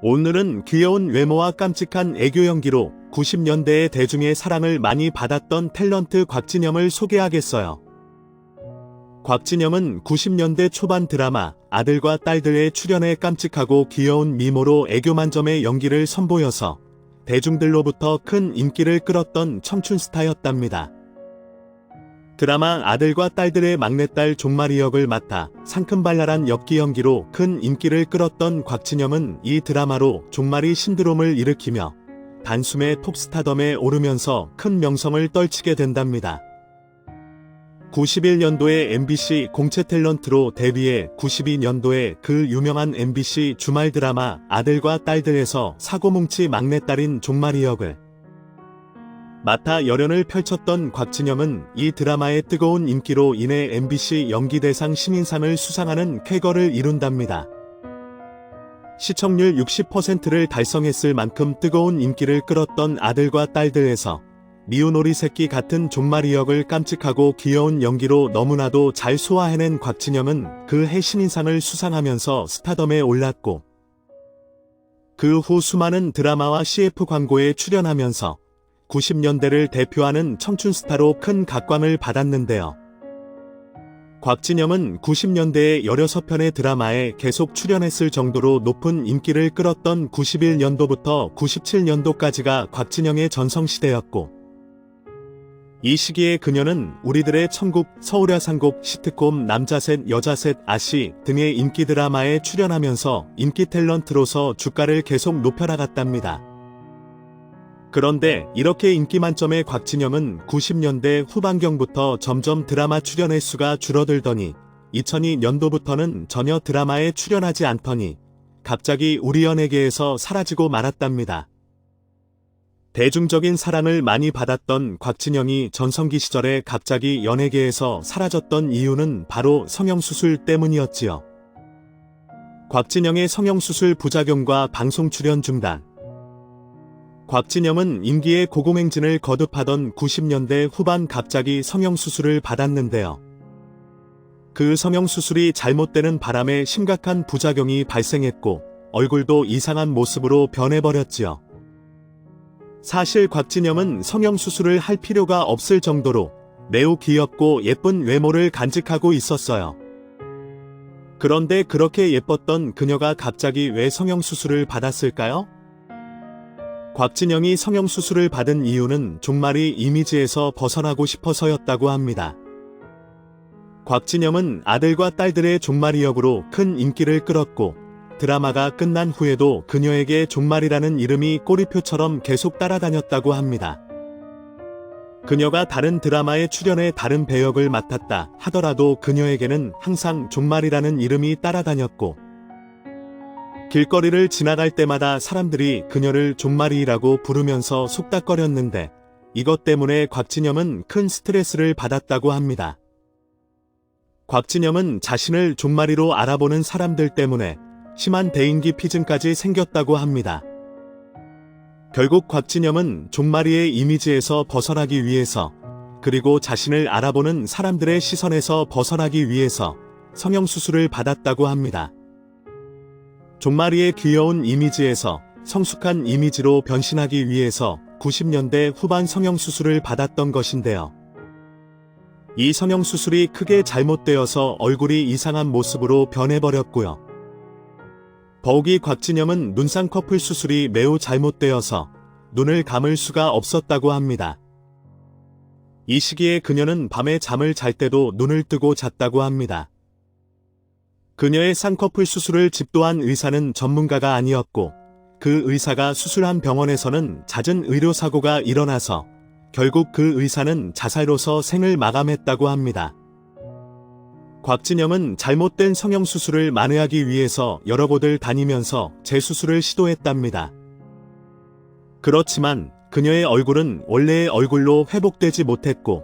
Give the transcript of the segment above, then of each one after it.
오늘은 귀여운 외모와 깜찍한 애교 연기로 90년대의 대중의 사랑을 많이 받았던 탤런트 곽진영을 소개하겠어요. 곽진영은 90년대 초반 드라마 아들과 딸들의 출연에 깜찍하고 귀여운 미모로 애교 만점의 연기를 선보여서 대중들로부터 큰 인기를 끌었던 청춘 스타였답니다. 드라마 아들과 딸들의 막내딸 종마리 역을 맡아 상큼발랄한 엽기 연기로 큰 인기를 끌었던 곽진영은 이 드라마로 종마리 신드롬을 일으키며 단숨에 톱스타덤에 오르면서 큰 명성을 떨치게 된답니다. 91년도에 MBC 공채 탤런트로 데뷔해 92년도에 그 유명한 MBC 주말 드라마 아들과 딸들에서 사고뭉치 막내딸인 종마리 역을 맡아 열연을 펼쳤던 곽진영은 이 드라마의 뜨거운 인기로 인해 MBC 연기대상 신인상을 수상하는 쾌거를 이룬답니다. 시청률 60%를 달성했을 만큼 뜨거운 인기를 끌었던 아들과 딸들에서 미운 오리 새끼 같은 종마리 역을 깜찍하고 귀여운 연기로 너무나도 잘 소화해낸 곽진영은 그 해 신인상을 수상하면서 스타덤에 올랐고, 그 후 수많은 드라마와 CF 광고에 출연하면서 90년대를 대표하는 청춘 스타로 큰 각광을 받았는데요. 곽진영은 90년대에 16편의 드라마에 계속 출연했을 정도로 높은 인기를 끌었던 91년도부터 97년도까지가 곽진영의 전성시대였고, 이 시기에 그녀는 우리들의 천국, 서울야 상곡, 시트콤, 남자셋, 여자셋, 아씨 등의 인기 드라마에 출연하면서 인기 탤런트로서 주가를 계속 높여나갔답니다. 그런데 이렇게 인기 만점의 곽진영은 90년대 후반경부터 점점 드라마 출연 횟수가 줄어들더니 2002년도부터는 전혀 드라마에 출연하지 않더니 갑자기 우리 연예계에서 사라지고 말았답니다. 대중적인 사랑을 많이 받았던 곽진영이 전성기 시절에 갑자기 연예계에서 사라졌던 이유는 바로 성형수술 때문이었지요. 곽진영의 성형수술 부작용과 방송 출연 중단. 곽진영은 임기의 고공행진을 거듭하던 90년대 후반 갑자기 성형수술을 받았는데요. 그 성형수술이 잘못되는 바람에 심각한 부작용이 발생했고 얼굴도 이상한 모습으로 변해버렸지요. 사실 곽진영은 성형수술을 할 필요가 없을 정도로 매우 귀엽고 예쁜 외모를 간직하고 있었어요. 그런데 그렇게 예뻤던 그녀가 갑자기 왜 성형수술을 받았을까요? 곽진영이 성형수술을 받은 이유는 종마리 이미지에서 벗어나고 싶어서였다고 합니다. 곽진영은 아들과 딸들의 종마리 역으로 큰 인기를 끌었고 드라마가 끝난 후에도 그녀에게 종마리라는 이름이 꼬리표처럼 계속 따라다녔다고 합니다. 그녀가 다른 드라마에 출연해 다른 배역을 맡았다 하더라도 그녀에게는 항상 종마리라는 이름이 따라다녔고 길거리를 지나갈 때마다 사람들이 그녀를 종마리라고 부르면서 속닥거렸는데 이것 때문에 곽진영은 큰 스트레스를 받았다고 합니다. 곽진영은 자신을 종마리로 알아보는 사람들 때문에 심한 대인기 피증까지 생겼다고 합니다. 결국 곽진영은 종마리의 이미지에서 벗어나기 위해서 그리고 자신을 알아보는 사람들의 시선에서 벗어나기 위해서 성형수술을 받았다고 합니다. 종마리의 귀여운 이미지에서 성숙한 이미지로 변신하기 위해서 90년대 후반 성형수술을 받았던 것인데요. 이 성형수술이 크게 잘못되어서 얼굴이 이상한 모습으로 변해버렸고요. 더욱이 곽진영은 눈 쌍꺼풀 수술이 매우 잘못되어서 눈을 감을 수가 없었다고 합니다. 이 시기에 그녀는 밤에 잠을 잘 때도 눈을 뜨고 잤다고 합니다. 그녀의 쌍꺼풀 수술을 집도한 의사는 전문가가 아니었고 그 의사가 수술한 병원에서는 잦은 의료사고가 일어나서 결국 그 의사는 자살로서 생을 마감했다고 합니다. 곽진영은 잘못된 성형수술을 만회하기 위해서 여러 곳을 다니면서 재수술을 시도했답니다. 그렇지만 그녀의 얼굴은 원래의 얼굴로 회복되지 못했고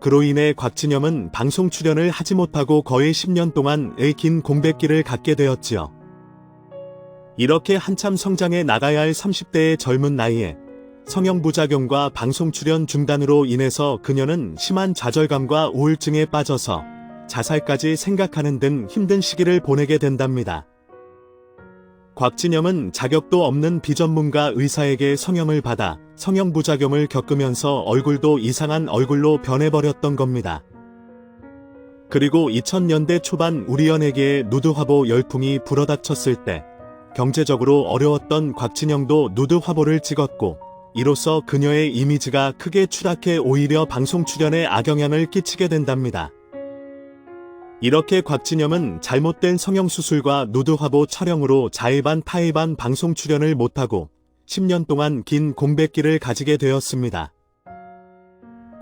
그로 인해 곽진영은 방송 출연을 하지 못하고 거의 10년 동안의 긴 공백기를 갖게 되었지요. 이렇게 한참 성장해 나가야 할 30대의 젊은 나이에 성형부작용과 방송 출연 중단으로 인해서 그녀는 심한 좌절감과 우울증에 빠져서 자살까지 생각하는 등 힘든 시기를 보내게 된답니다. 곽진영은 자격도 없는 비전문가 의사에게 성형을 받아 성형부작용을 겪으면서 얼굴도 이상한 얼굴로 변해버렸던 겁니다. 그리고 2000년대 초반 우리 연예계에 누드화보 열풍이 불어닥쳤을 때 경제적으로 어려웠던 곽진영도 누드화보를 찍었고, 이로써 그녀의 이미지가 크게 추락해 오히려 방송 출연에 악영향을 끼치게 된답니다. 이렇게 곽진영은 잘못된 성형수술과 누드화보 촬영으로 자의반 타의반 방송 출연을 못하고 10년 동안 긴 공백기를 가지게 되었습니다.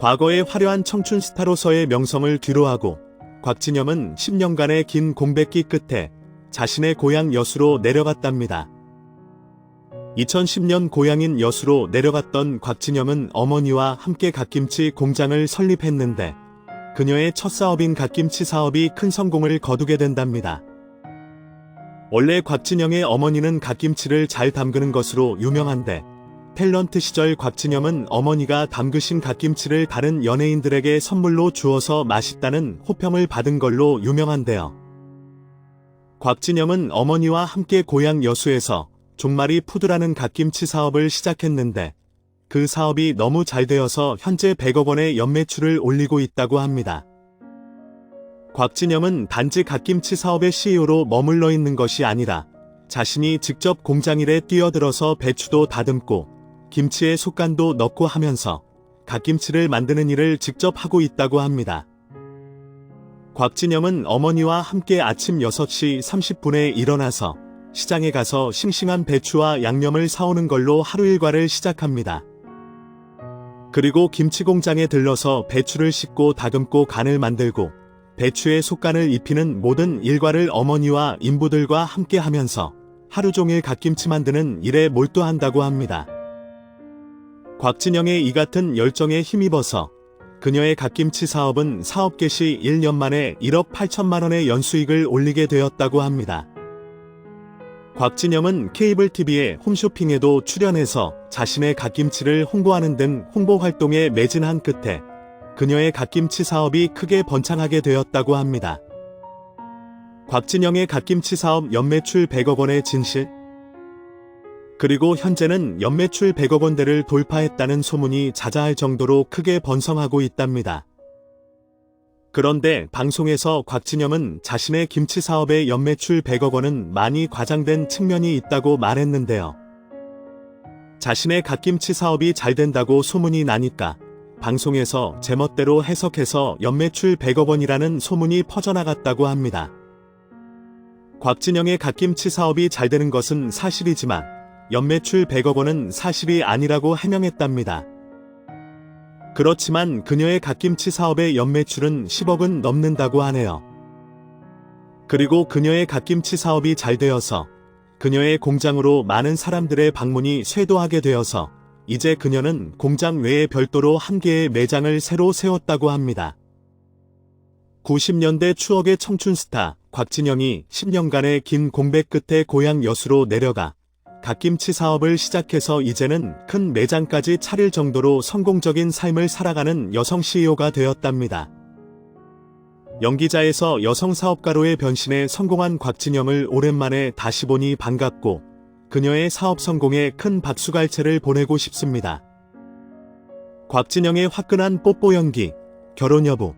과거의 화려한 청춘 스타로서의 명성을 뒤로하고 곽진영은 10년간의 긴 공백기 끝에 자신의 고향 여수로 내려갔답니다. 2010년 고향인 여수로 내려갔던 곽진영은 어머니와 함께 갓김치 공장을 설립했는데 그녀의 첫 사업인 갓김치 사업이 큰 성공을 거두게 된답니다. 원래 곽진영의 어머니는 갓김치를 잘 담그는 것으로 유명한데, 탤런트 시절 곽진영은 어머니가 담그신 갓김치를 다른 연예인들에게 선물로 주어서 맛있다는 호평을 받은 걸로 유명한데요. 곽진영은 어머니와 함께 고향 여수에서 종마리 푸드라는 갓김치 사업을 시작했는데, 그 사업이 너무 잘 되어서 현재 100억 원의 연매출을 올리고 있다고 합니다. 곽진영은 단지 갓김치 사업의 CEO로 머물러 있는 것이 아니라 자신이 직접 공장 일에 뛰어들어서 배추도 다듬고 김치에 속간도 넣고 하면서 갓김치를 만드는 일을 직접 하고 있다고 합니다. 곽진영은 어머니와 함께 아침 6시 30분에 일어나서 시장에 가서 싱싱한 배추와 양념을 사오는 걸로 하루 일과를 시작합니다. 그리고 김치 공장에 들러서 배추를 씻고 다듬고 간을 만들고 배추에 속간을 입히는 모든 일과를 어머니와 인부들과 함께 하면서 하루 종일 갓김치 만드는 일에 몰두한다고 합니다. 곽진영의 이 같은 열정에 힘입어서 그녀의 갓김치 사업은 사업 개시 1년 만에 1억 8천만 원의 연수익을 올리게 되었다고 합니다. 곽진영은 케이블 TV의 홈쇼핑에도 출연해서 자신의 갓김치를 홍보하는 등 홍보 활동에 매진한 끝에 그녀의 갓김치 사업이 크게 번창하게 되었다고 합니다. 곽진영의 갓김치 사업 연매출 100억 원의 진실? 그리고 현재는 연매출 100억 원대를 돌파했다는 소문이 자자할 정도로 크게 번성하고 있답니다. 그런데 방송에서 곽진영은 자신의 김치 사업의 연매출 100억 원은 많이 과장된 측면이 있다고 말했는데요. 자신의 갓김치 사업이 잘 된다고 소문이 나니까 방송에서 제멋대로 해석해서 연매출 100억 원이라는 소문이 퍼져나갔다고 합니다. 곽진영의 갓김치 사업이 잘 되는 것은 사실이지만 연매출 100억 원은 사실이 아니라고 해명했답니다. 그렇지만 그녀의 갓김치 사업의 연매출은 10억은 넘는다고 하네요. 그리고 그녀의 갓김치 사업이 잘 되어서 그녀의 공장으로 많은 사람들의 방문이 쇄도하게 되어서 이제 그녀는 공장 외에 별도로 한 개의 매장을 새로 세웠다고 합니다. 90년대 추억의 청춘 스타 곽진영이 10년간의 긴 공백 끝에 고향 여수로 내려가 갓김치 사업을 시작해서 이제는 큰 매장까지 차릴 정도로 성공적인 삶을 살아가는 여성 CEO가 되었답니다. 연기자에서 여성 사업가로의 변신에 성공한 곽진영을 오랜만에 다시 보니 반갑고 그녀의 사업 성공에 큰 박수갈채를 보내고 싶습니다. 곽진영의 화끈한 뽀뽀 연기, 결혼 여부.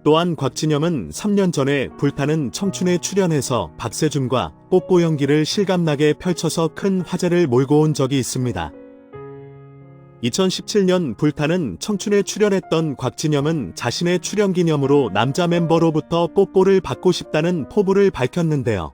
또한 곽진영은 3년 전에 불타는 청춘에 출연해서 박세준과 뽀뽀 연기를 실감나게 펼쳐서 큰 화제를 몰고 온 적이 있습니다. 2017년 불타는 청춘에 출연했던 곽진영은 자신의 출연 기념으로 남자 멤버로부터 뽀뽀를 받고 싶다는 포부를 밝혔는데요.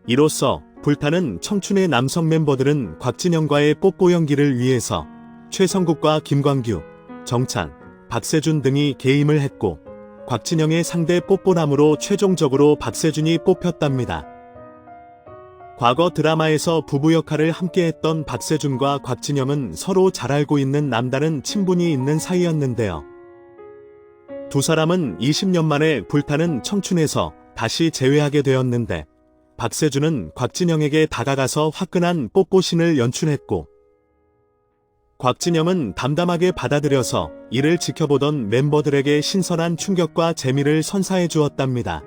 이로써 불타는 청춘의 남성 멤버들은 곽진영과의 뽀뽀 연기를 위해서 최성국과 김광규, 정찬, 박세준 등이 게임을 했고 곽진영의 상대 뽀뽀남으로 최종적으로 박세준이 뽑혔답니다. 과거 드라마에서 부부 역할을 함께했던 박세준과 곽진영은 서로 잘 알고 있는 남다른 친분이 있는 사이였는데요. 두 사람은 20년 만에 불타는 청춘에서 다시 재회하게 되었는데 박세준은 곽진영에게 다가가서 화끈한 뽀뽀신을 연출했고 곽진영은 담담하게 받아들여서 이를 지켜보던 멤버들에게 신선한 충격과 재미를 선사해 주었답니다.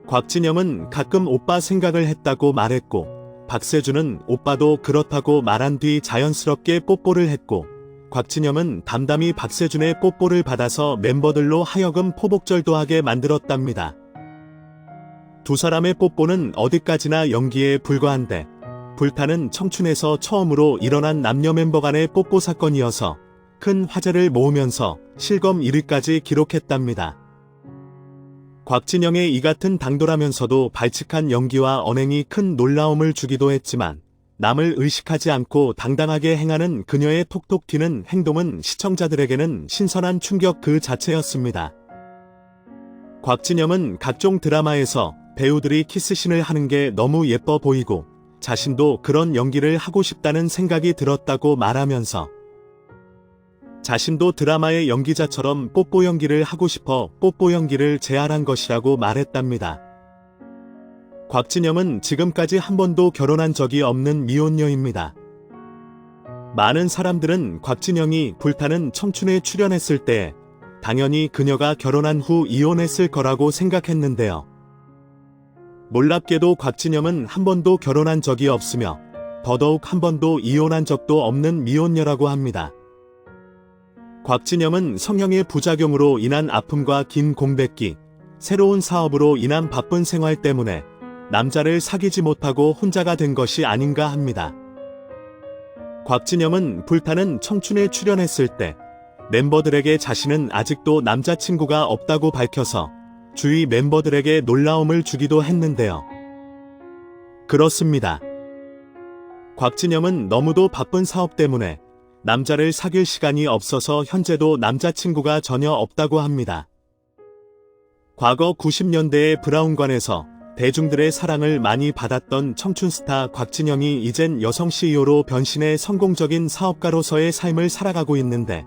곽진영은 가끔 오빠 생각을 했다고 말했고, 박세준은 오빠도 그렇다고 말한 뒤 자연스럽게 뽀뽀를 했고, 곽진영은 담담히 박세준의 뽀뽀를 받아서 멤버들로 하여금 포복절도 하게 만들었답니다. 두 사람의 뽀뽀는 어디까지나 연기에 불과한데, 불타는 청춘에서 처음으로 일어난 남녀 멤버 간의 뽀뽀 사건이어서 큰 화제를 모으면서 실검 1위까지 기록했답니다. 곽진영의 이 같은 당돌하면서도 발칙한 연기와 언행이 큰 놀라움을 주기도 했지만, 남을 의식하지 않고 당당하게 행하는 그녀의 톡톡 튀는 행동은 시청자들에게는 신선한 충격 그 자체였습니다. 곽진영은 각종 드라마에서 배우들이 키스신을 하는 게 너무 예뻐 보이고 자신도 그런 연기를 하고 싶다는 생각이 들었다고 말하면서 자신도 드라마의 연기자처럼 뽀뽀 연기를 하고 싶어 뽀뽀 연기를 제안한 것이라고 말했답니다. 곽진영은 지금까지 한 번도 결혼한 적이 없는 미혼녀입니다. 많은 사람들은 곽진영이 불타는 청춘에 출연했을 때 당연히 그녀가 결혼한 후 이혼했을 거라고 생각했는데요. 놀랍게도 곽진영은 한 번도 결혼한 적이 없으며 더더욱 한 번도 이혼한 적도 없는 미혼녀라고 합니다. 곽진영은 성형의 부작용으로 인한 아픔과 긴 공백기, 새로운 사업으로 인한 바쁜 생활 때문에 남자를 사귀지 못하고 혼자가 된 것이 아닌가 합니다. 곽진영은 불타는 청춘에 출연했을 때 멤버들에게 자신은 아직도 남자친구가 없다고 밝혀서 주위 멤버들에게 놀라움을 주기도 했는데요. 그렇습니다. 곽진영은 너무도 바쁜 사업 때문에 남자를 사귈 시간이 없어서 현재도 남자친구가 전혀 없다고 합니다. 과거 90년대의 브라운관에서 대중들의 사랑을 많이 받았던 청춘 스타 곽진영이 이젠 여성 CEO로 변신해 성공적인 사업가로서의 삶을 살아가고 있는데,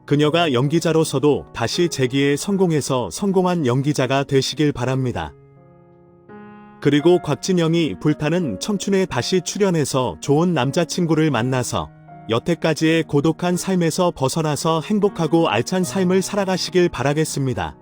그녀가 연기자로서도 다시 재기에 성공해서 성공한 연기자가 되시길 바랍니다. 그리고 곽진영이 불타는 청춘에 다시 출연해서 좋은 남자친구를 만나서 여태까지의 고독한 삶에서 벗어나서 행복하고 알찬 삶을 살아가시길 바라겠습니다.